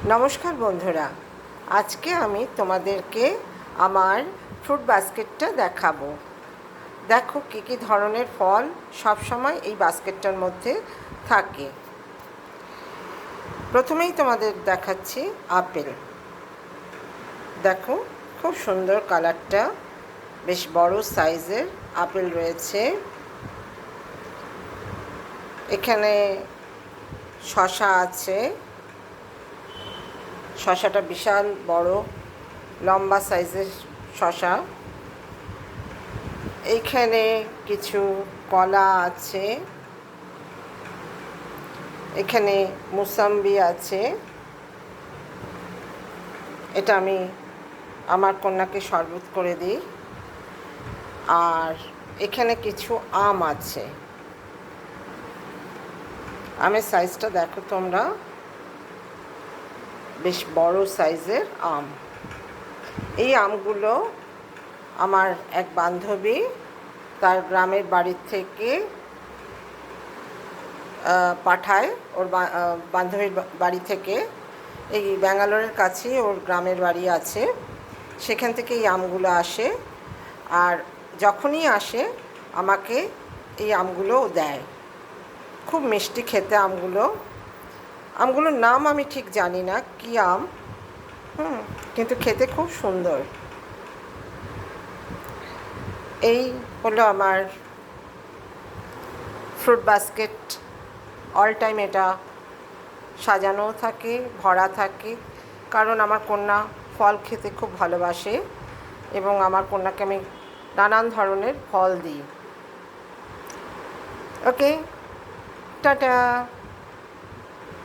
নমস্কার বন্ধুরা, আজকে আমি তোমাদেরকে আমার ফ্রুট বাস্কেটটা দেখাবো। দেখো কী কী ধরনের ফল সবসময় এই বাস্কেটটার মধ্যে থাকে। প্রথমেই তোমাদের দেখাচ্ছি আপেল। দেখো খুব সুন্দর কালারটা, বেশ বড় সাইজের আপেল রয়েছে। এখানে শসা আছে, শসাটা বিশাল বড় লম্বা সাইজের শসা। এইখানে কিছু কলা আছে, এখানে মুসাম্বি আছে। এটা আমি আমার কন্যাকে শরবত করে দিই। আর এখানে কিছু আম আছে। আমের সাইজটা দেখো তোমরা, বেশ বড় সাইজের আম। এই আমগুলো আমার এক বান্ধবী তার গ্রামের বাড়ির থেকে পাঠায়। ওর বান্ধবীর বাড়ি থেকে, এই ব্যাঙ্গালোরের কাছেই ওর গ্রামের বাড়ি আছে, সেখান থেকে এই আমগুলো আসে। আর যখনই আসে আমাকে এই আমগুলোও দেয়। খুব মিষ্টি খেতে আমগুলোর নাম আমি ঠিক জানি না কী আম, কিন্তু খেতে খুব সুন্দর। এই হলো আমার ফ্রুট বাস্কেট। অল টাইম এটা সাজানোও থাকে, ভরা থাকে, কারণ আমার কন্যা ফল খেতে খুব ভালোবাসে এবং আমার কন্যাকে আমি নানান ধরনের ফল দিই। ওকে, টাটা।